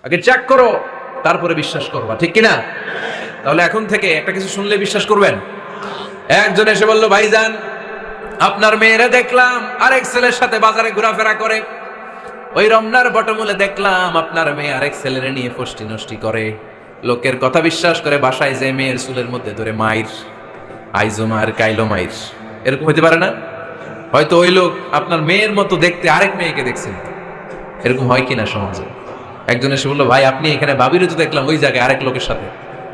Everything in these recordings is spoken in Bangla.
আগে চেক করো, তারপরে বিশ্বাস করবা, ঠিক কিনা? তাহলে এখন থেকে একটা কিছু শুনলে বিশ্বাস করবেন। একজন এসে বলল, ভাইজান আপনার মেয়েরা দেখলাম আরেক ছেলের সাথে বাজারে ঘোরাফেরা করে, ওই রমনার বটমূলে দেখলাম আপনার মেয়ে আরেক ছেলের নিয়ে ফষ্টি নষ্টি করে, লোকের কথা বিশ্বাস করে বাসায় যে মেয়ের চুলের মধ্যে ধরে মাইর, আইজো মার কাইলো মাইর। এরকম হতে পারে না? হয়তো ওই লোক আপনার মেয়ের মতো দেখতে আরেক মেয়েকে দেখছেন। এরকম হয় কিনা সমাজে? একজন এসে বললো, ভাই আপনি এখানে ভাবিরও তো দেখলাম ওই জায়গায় আরেক লোকের সাথে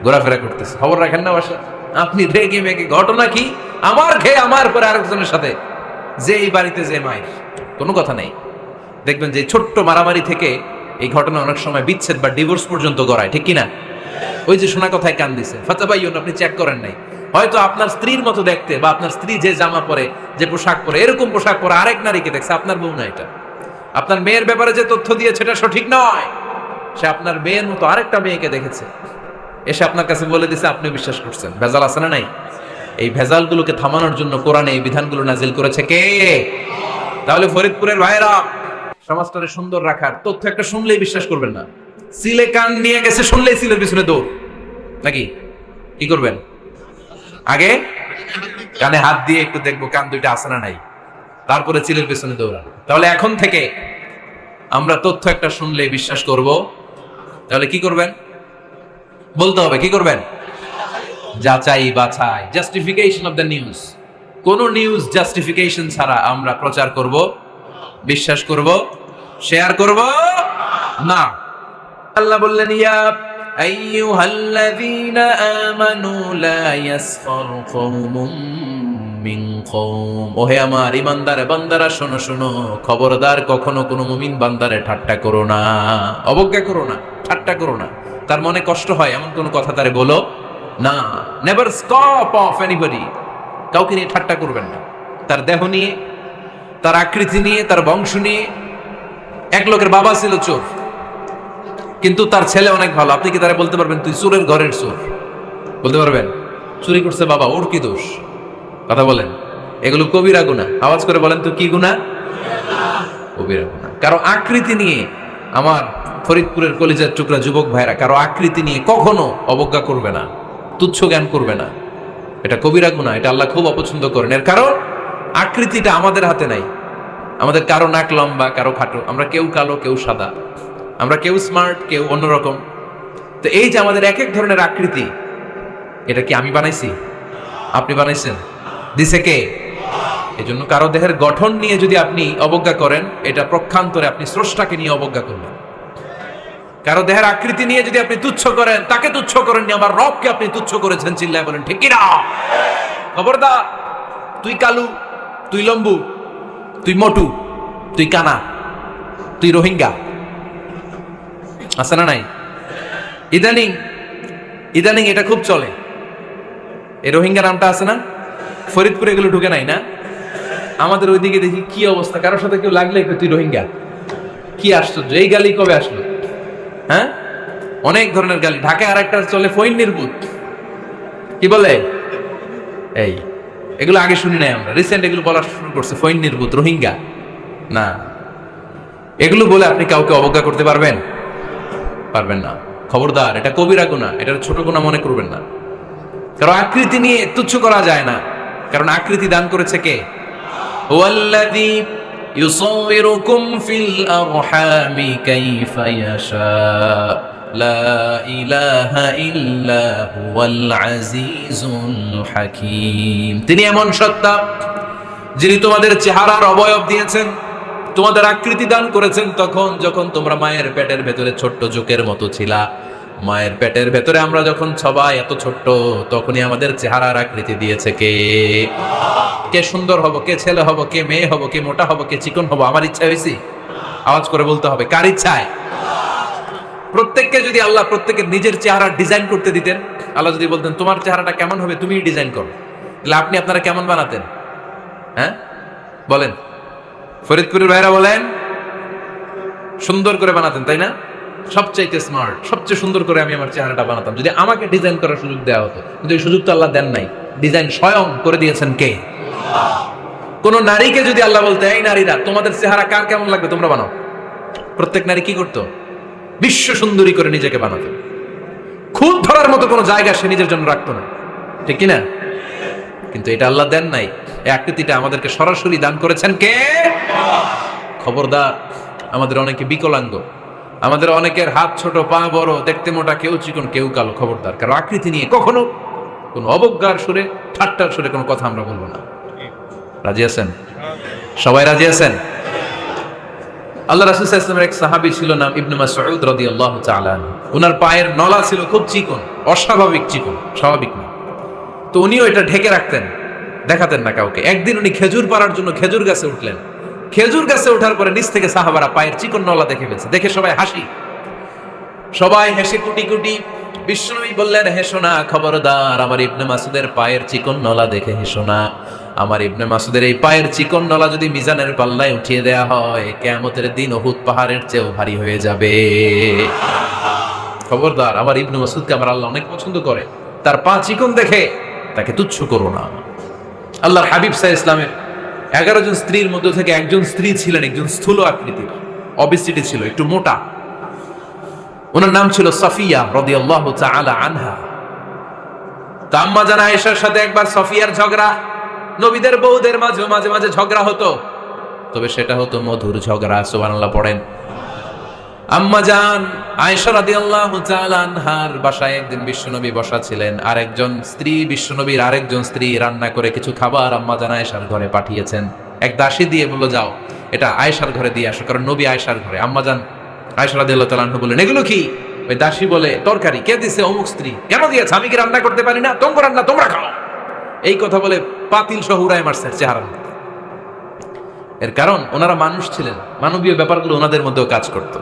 ঘোরাফেরা করতেছে, খবর রাখেন না বাসা? আপনি রেগে মেগে, ঘটনা কি? আমার খেয়ে আমার পরে আরেকজনের সাথে, যে এই বাড়িতে যে মায়ের কোনো কথা নেই। দেখবেন যে ছোট্ট মারামারি থেকে এই ঘটনা অনেক সময় বিচ্ছেদ বা ডিভোর্স পর্যন্ত গড়ায়, ঠিক কিনা? ওই যে শোনা কথায় কান দিছে, ফাতা ভাই আপনি চেক করেন নাই, হয়তো আপনার স্ত্রীর মতো দেখতে বা আপনার স্ত্রী যে জামা পরে, যে পোশাক পরে, এরকম পোশাক পরে আরেক নারীকে দেখছে, আপনার বউ না এটা। আপনার মেয়ের ব্যাপারে যে তথ্য দিয়েছে এটা সঠিক নয়, সে আপনার মেয়ের মতো আরেকটা মেয়েকে দেখেছে, এসে আপনার কাছে বলে দিছে, আপনি বিশ্বাস করছেন। ভেজাল আছে না নাই? এই ভেজালগুলোকে থামানোর জন্য কোরআনে এই বিধানগুলো নাজিল করেছে কে? তাহলে ফরিদপুরের ভাইরা, সমাজটাকে সুন্দর রাখার তথ্য একটা শুনলেই বিশ্বাস করবেন না। সিলে কান নিয়ে গেছে, শুনলেই সিলের পিছনে দৌড়, নাকি? কি করবেন? আগে কানে হাত দিয়ে একটু দেখবো কান দুইটা আছে না নাই, তারপরে চিলের পেছনে দৌড়ান। তাহলে এখন থেকে আমরা তথ্য একটা শুনলেই বিশ্বাস করব। তাহলে কি করবেন? বলতে হবে কি করবেন? যাচাই বাছাই, জাস্টিফিকেশন অফ দ্য নিউজ। কোন নিউজ জাস্টিফিকেশন ছাড়া আমরা প্রচার করব, বিশ্বাস করব, শেয়ার করব না। আল্লাহ বললেন, ইয়া আইয়ুহাল্লাযীনা আমানু লা ইয়াসখার কওমুম মিন কওম। ওহে আমার ঈমানদার বান্দারা, শোনো শোনো, খবরদার কখনো কোনো মুমিন বান্দারে ঠাট্টা করো না, অবজ্ঞা করো না, ঠাট্টা করো না। তার মনে কষ্ট হয় এমন কোন কথা তারে বলো না। Never stop of anybody. কাউকে নিয়ে ঠাট্টা করবেন না, তার দেহ নিয়ে, তার আকৃতি নিয়ে, তার বংশ নিয়ে। এক লোকের বাবা ছিল চোর, কিন্তু তার ছেলে অনেক ভালো। আপনি কি তারা বলতে পারবেন তুই চোরের ঘরের চোর? বলতে পারবেন? চুরি করছে বাবা, ওর কি দোষ? কথা বলেন। এগুলো কবিরা গুনাহ। আওয়াজ করে বলেন তো কি গুনাহ? কবিরা গুনাহ। কারো আকৃতি নিয়ে, আমার ফরিদপুরের কলিজার টুকরা যুবক ভাইরা, কারো আকৃতি নিয়ে কখনো অবজ্ঞা করবে না, তুচ্ছ জ্ঞান করবে না। এটা কবিরা গুনাহ, এটা আল্লাহ খুব অপছন্দ করেন। এর কারণ আকৃতিটা আমাদের হাতে নাই। আমাদের কারো নাক লম্বা, কারো খাটো, আমরা কেউ কালো, কেউ সাদা, আমরা কেউ স্মার্ট, কেউ অন্যরকম। তো এই যে আমাদের এক এক ধরনের আকৃতি, এটা কি আমি বানাইছি? আপনি বানাইছেন? দিছে কে? এই জন্য কারো দেহের গঠন নিয়ে যদি আপনি অবজ্ঞা করেন, এটা প্রক্ষান্তরে আপনি স্রষ্টাকে নিয়ে অবজ্ঞা করবেন। কারো দেহের আকৃতি নিয়ে যদি আপনি তুচ্ছ করেন, তাকে তুচ্ছ করেননি, আমার রবকে আপনি তুচ্ছ করেছেন। চিল্লায় বলেন ঠিক কিনা? খবরদার, তুই কালু, তুই লম্বু, তুই মোটু, তুই কানা, তুই রোহিঙ্গা, আছে না নাই? ইদানিং ইদানিং এটা খুব চলে। এই রোহিঙ্গা নামটা আছে না? ফরিদপুরে এগুলো ঢুকে নাই না? আমাদের ওইদিকে দেখি কি অবস্থা, কারোর সাথে কেউ লাগলে তুই রোহিঙ্গা। কি আশ্চর্য, এই গালি কবে আসলো? হ্যাঁ, অনেক ধরনের গালি। ঢাকায় আর একটা চলে ফইন্নির ভূত, কি বলে? এই এগুলো আগে শুনি নাই আমরা, রিসেন্ট এগুলো বলা শুরু করছে, ফইন্নির ভূত, রোহিঙ্গা। না, এগুলো বলে আপনি কাউকে অবজ্ঞা করতে পারবেন? পারবেন না। খবরদার, এটা কবিরা গুনাহ, এটা ছোট গুনাহ মনে করবেন না। কারণ আকৃতি নিয়ে তুচ্ছ করা যায় না, কারণ আকৃতি দান করেছে কে? হুয়াল্লাযী ইউসাউবিরুকুম ফিল আরহামি কাইফা ইয়াশা, লা ইলাহা ইল্লা হুয়াল আজিজুল হাকীম। তিনি এমন সত্তা, যিনি তোমাদের চেহারার অবয়ব দিয়েছেন, তোমাদের আকৃতি দান করেছেন তখন যখন তোমরা মায়ের পেটের ভেতরে ছোট্ট জোকের মতো ছিলা। মায়ের পেটের ভেতরে আমরা যখন সবাই এত ছোট্ট, তখনই আমাদের চেহারার আকৃতি দিয়েছে কে? কে সুন্দর হব, কে ছেলে হব, কে মেয়ে হব, কে মোটা হব, কে চিকন হব, আমার ইচ্ছা হয়েছি? আওয়াজ করে বলতে হবে, কার ইচ্ছায়? প্রত্যেককে যদি আল্লাহ প্রত্যেকের নিজের চেহারা ডিজাইন করতে দিতেন, আল্লাহ যদি বলতেন তোমার চেহারাটা কেমন হবে তুমি ডিজাইন করো, তাহলে আপনি আপনারা কেমন বানাতেন? হ্যাঁ বলেন, ফরিদপুরের ভাইরা বলেন, সুন্দর করে বানাতেন, তাই না? সবচাইতে স্মার্ট, সবচেয়ে সুন্দর করে আমি আমার চেহারাটা বানাতাম যদি আমাকে ডিজাইন করার সুযোগ দেওয়া হতো। কিন্তু এই সুযোগ তো আল্লাহ দেন নাই। ডিজাইন স্বয়ং করে দিয়েছেন কে? কোন নারীকে যদি আল্লাহ বলতে, এই নারীরা তোমাদের চেহারা কার কেমন লাগবে তোমরা বানাও, প্রত্যেক নারী কি করতো? বিশ্ব সুন্দরী করে নিজেকে বানাতেন। খুদ ধরার মতো কোনো জায়গা সে নিজের জন্য রাখতো না, ঠিক কিনা? কিন্তু এটা আল্লাহ দেন নাই, এই আকৃতিটা আমাদেরকে সরাসরি দান করেছেন কে? খবরদার, আমাদের অনেকে বিকলাঙ্গ, আমাদের অনেকের হাত ছোট, পা বড়, দেখতে মোটা, কেউ চিকন কেউ কালো। খবরদার, কারো আকৃতি নিয়ে কখনো কোনো অবজ্ঞার সুরে, ঠাট্টার সুরে কোনো কথা আমরা বলবো না। রাজি আছেন? সবাই রাজি আছেন? আল্লাহ রাসূল সাল্লাল্লাহু আলাইহি ওয়াসাল্লামের এক সাহাবী ছিল, নাম ইবনে মাসউদ রাদিয়াল্লাহু তাআলা আনহু। ওনার পায়ের নলা ছিল খুব চিকন, অস্বাভাবিক চিকন, স্বাভাবিক না। তো উনিও এটা ঢেকে রাখতেন, দেখাতেন না কাউকে। একদিন উনি খেজুর পাড়ার জন্য খেজুর গাছে উঠলেন। খেজুর গাছে ওঠার পরে নিচ থেকে সাহাবারা পায়ের চিকন নলা দেখে ফেলছে। দেখে সবাই হাসি, সবাই হেসে কুটি কুটি। বিশ্বনবী বললেন, হেসো না, খবরদার, আমার ইবনে মাসুদের পায়ের চিকন নলা দেখে হেসো না। আমার ইবনে মাসুদের এই পায়ের চিকন নলা যদি মিজানের পাল্লায় উঠিয়ে দেয়া হয়, কিয়ামতের দিন উহুদ পাহাড়ের চেয়েও ভারী হয়ে যাবে। খবরদার, আমার ইবনে মাসুদকে আমার আল্লাহ অনেক পছন্দ করে, তার পা চিকন দেখে তাকে তুচ্ছ করো না। আল্লাহর হাবিব সাল্লাল্লাহু আলাইহি ওয়াসাল্লামের 11 জন স্ত্রীর মধ্যে থেকে একজন স্ত্রী ছিলেন একজন স্থূল আকৃতির, অবিসিটি ছিল, একটু মোটা। ওনার নাম ছিল সাফিয়া রাদিয়াল্লাহু তাআলা আনহা। তো আম্মা জান আয়েশার সাথে একবার সাফিয়ার ঝগড়া। নবীদের বউদের মাঝে মাঝে মাঝে ঝগড়া হতো, তবে সেটা হতো মধুর ঝগড়া। সুবহানাল্লাহ পড়েন। আম্মা জান আয়েশা রাদিয়াল্লাহু তাআলা আনহার বাসায় একদিন বিশ্বনবী বসা ছিলেন, আরেকজন স্ত্রী, বিশ্বনবীর আরেকজন স্ত্রী রান্না করে কিছু খাবার আম্মা জান আয়েশার ঘরে পাঠিয়েছেন। এক দাসী দিয়ে বলল, যাও এটা আয়েশার ঘরে দিয়ে আসো, কারণ নবী আয়েশার ঘরে। আম্মা জান আয়েশা রাদিয়াল্লাহু তাআলা আনহা বললেন, এগুলো কি? ওই দাসী বলে, তরকারি। কে দিছে? অমুক স্ত্রী। কেন দিয়েছে? আমি কি রান্না করতে পারি না? তোমরা রান্না তোমরা খাও। এই কথা বলে পাতিল সহ উড়ায় মারছে চেহারা। এর কারণ ওনারা মানুষ ছিলেন, মানবীয় ব্যাপারগুলো ওনাদের মধ্যেও কাজ করত।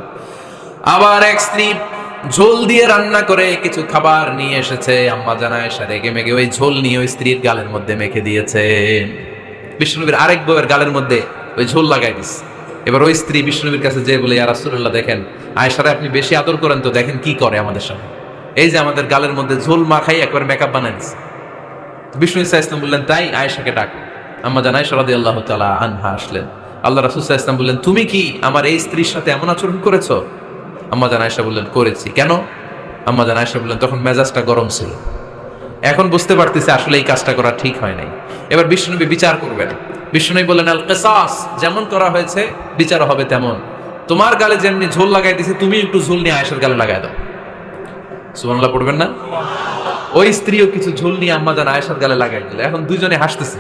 আবার এক স্ত্রী ঝোল দিয়ে রান্না করে কিছু খাবার নিয়ে এসেছে। আম্মা জান আয়েশা রেগে মেগে ওই ঝোল নিয়ে ওই স্ত্রীর গালের মধ্যে মেখে দিয়েছে। বিশ্বনবীর আরেক বউয়ের গালের মধ্যে ওই ঝোল লাগাই দিচ্ছে। এবার ওই স্ত্রী বিশ্বনবীর কাছে যেয়ে বলে, ইয়া রাসূলুল্লাহ, দেখেন আয়েশারে আপনি বেশি আদর করেন তো, দেখেন কি করে আমাদের সাথে। এই যে আমাদের গালের মধ্যে ঝোল মাখাই একবার মেকআপ বানাই দিচ্ছে। বিষ্ণু সাল্লাল্লাহু আলাইহি ওয়াসাল্লাম বললেন, তাই? আয়েশাকে ডাকো। আম্মা জান আয়েশা রাদিয়াল্লাহু তাআলা আনহা আসলেন। আল্লাহ রাসূল সাল্লাল্লাহু আলাইহি ওয়াসাল্লাম বললেন, তুমি কি আমার এই স্ত্রীর সাথে এমন আচরণ করেছো? আম্মা জান আয়েশা বললেন, করেছি। কেন? আম্মা জান আয়েশা বললেন, তখন মেজাজটা গরম ছিল, এখন বুঝতে পারতেছি আসলে এই কাজটা করা ঠিক হয় নাই। এবার বিশ্বনবী বিচার করবেন। বিশ্বনবী বললেন, আল কিসাস, যেমন করা হয়েছে বিচার হবে তেমন। তোমার গালে যেমনি ঝোল লাগাই দিয়েছে, তুমি একটু ঝোল নিয়ে আয়েশার গালে লাগাই দাও। সুবহানাল্লাহ পড়বেন না? ওই স্ত্রীও কিছু ঝোল নিয়ে আম্মা জান আয়েশার গালে লাগাই দিল। এখন দুজনে হাসতেছে,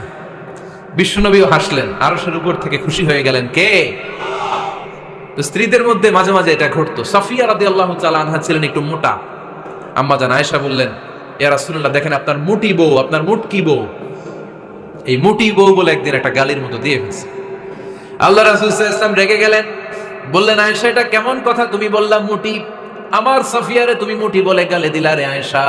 বিশ্বনবীও হাসলেন, আরশের উপর থেকে খুশি হয়ে গেলেন। কে? তো স্ত্রীদের মধ্যে মাঝে মাঝে এটা ঘটতো। সাফিয়া রাদিয়াল্লাহু তাআলা আনহা ছিলেন একটু মোটা। আম্মা জান আয়েশা বললেন, ইয়া রাসূলুল্লাহ, দেখেন আপনার মুটি বউ, আপনার মুটকি বউ, এই মুটি বউ বলে একদিন একটা গালির মতো দিয়ে ফেলছে। আল্লাহ রাসূল সাল্লাল্লাহু আলাইহি ওয়াসাল্লাম রেগে গেলেন, বললেন, আয়েশা এটা কেমন কথা তুমি বললা মুটি? আমার সাফিয়ারে তুমি মুটি বলে গালি দিলা রে আয়েশা।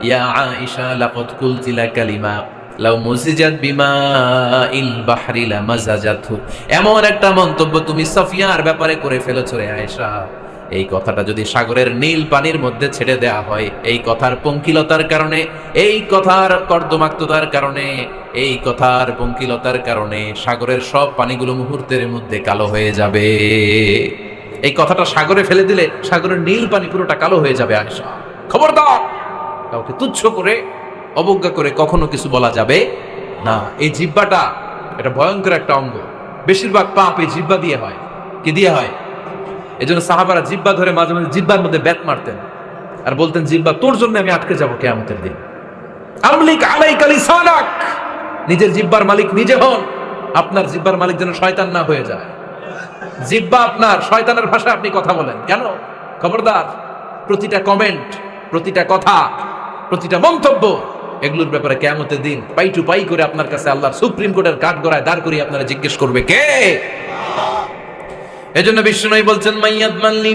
ইয়া আয়েশা লাকাদ কুলতি লা কালিমা লাউ মুজিজাত বিমাইল বাহরি লামাজাজাতহু। এমন একটা মন্তব্য তুমি সাফিয়ার ব্যাপারে করে ফেলেছো রে আয়েশা, এই কথাটা যদি সাগরের নীল পানির মধ্যে ছেড়ে দেয়া হয়, এই কথার পঙ্কিলতার কারণে, এই কথার কর্দমাক্ততার কারণে, এই কথার পঙ্কিলতার কারণে সাগরের সব পানিগুলো মুহূর্তের মধ্যে কালো হয়ে যাবে। এই কথাটা সাগরে ফেলে দিলে সাগরের নীল পানি পুরোটা কালো হয়ে যাবে। আয়েশা, খবরদার, কাউকে তুচ্ছ করে, অবজ্ঞা করে কখনো কিছু বলা যাবে না। এই জিহ্বাটা এটা ভয়ঙ্কর একটা অঙ্গ। বেশিরভাগ পাপ এই জিহ্বা দিয়ে হয়। কি দিয়ে হয়? এই জন্য সাহাবারা জিহ্বা ধরে মাঝে মাঝে জিহ্বার মধ্যে ব্যাট মারতেন আর বলতেন, জিহ্বা তোর জন্য আমি আটকে যাবো কিয়ামতের দিন। আমলিক আলাইকা লিসানাক, নিজের জিহ্বার মালিক নিজে হন, আপনার জিহ্বার মালিক যেন শয়তান না হয়ে যায়। জিহ্বা আপনার, শয়তানের ভাষায় আপনি কথা বলেন কেন? খবরদার, প্রতিটা কমেন্ট, প্রতিটা কথা, প্রতিটা মন্তব্য, এগুলোর ব্যাপারে কিয়ামতের দিন পাই টু পাই করে আপনার কাছে আল্লাহর সুপ্রিম কোর্টের কাঠগড়ায় দাঁড় করিয়ে আপনারা জিজ্ঞেস করবে কে? এজন্য বিষ্ণু বলছেন, মাইয়াদমানলি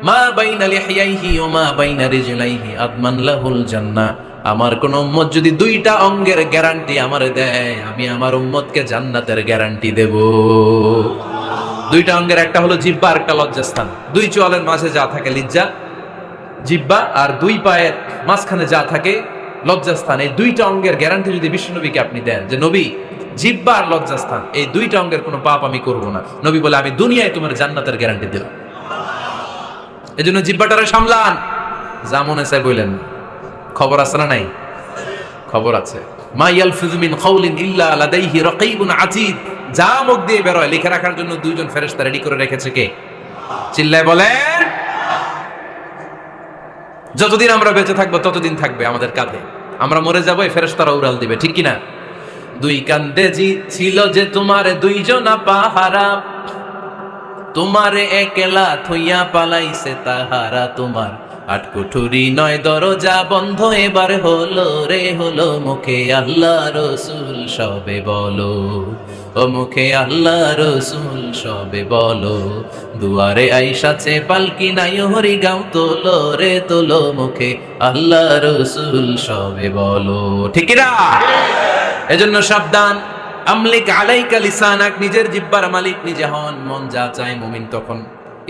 মা বাইনা লিহিয়াইহি ওয়া মা বাইনা রিজলাইহি আদমান লাহুল জান্নাহ। আমার কোন উম্মত যদি দুইটা অঙ্গের গ্যারান্টি আমারে দেয়, আমি আমার উম্মতকে জান্নাতের গ্যারান্টি দেব। দুইটা অঙ্গের, একটা হলো জিহ্বা আর একটা লজ্জাস্থান। দুই চোয়ালের মাঝে যা থাকে লিজ্জা, জিহ্বা, আর দুই পায়ের মাঝখানে যা থাকে লজ্জাস্থান। এই দুইটা অঙ্গের গ্যারান্টি যদি বিশ্বনবীকে আপনি দেন, যে নবী জিহ্বা আর লজ্জাস্থান এই দুইটা অঙ্গের কোনো পাপ আমি করব না, নবী বলে, আমি দুনিয়ায় তোমার জান্নাতের গ্যারান্টি দিলাম। এজন্য জিব্বাটারে সামলান, যা মনে চায় বললেন। খবর আছে না নাই? খবর আছে। মা ইয়ালফিযু মিন কাউলিন ইল্লা লাদাইহি রাকীবুন আতীদ। যা মুখ দিয়ে বের হয় লিখে রাখার জন্য দুইজন ফেরেশতা রেডি করে রেখেছে কে? চিল্লায় বলেন। যতদিন আমরা বেঁচে থাকবো ততদিন থাকবে আমাদের কাঁধে। আমরা মরে যাবো, এই ফেরেশতারা উড়াল দিবে, ঠিক কি না? দুই কান্দে জি ছিল যে তোমার দুইজনা পাহারা, তোমারে একলা থইয়া পালাইছে তাহারা। তোমার আট কুঠুরি নয় দরজা বন্ধ এবার হলো রে হলো। মুখে আল্লাহ রসুল সবে বলো, ও মুখে আল্লাহ রসুল সবে বলো। দুয়ারে আইসাছে পালকি নাই হরি গাও তোলো রে তোলো। মুখে আল্লাহ রসুল সবে বলো, ঠিক না? এজন্য সাবধান। আমলিক আলাইকা লিসানাক, নিজের জিহ্বার মালিক নিজে হন। মন যা চায় মুমিন তখন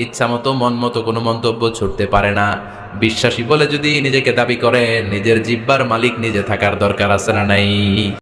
ইচ্ছা মতো মন মতো কোনো মন্তব্য ছুটতে পারে না। বিশ্বাসী বলে যদি নিজেকে দাবি করেন, নিজের জিহ্বার মালিক নিজে থাকার দরকার আছে না নাই?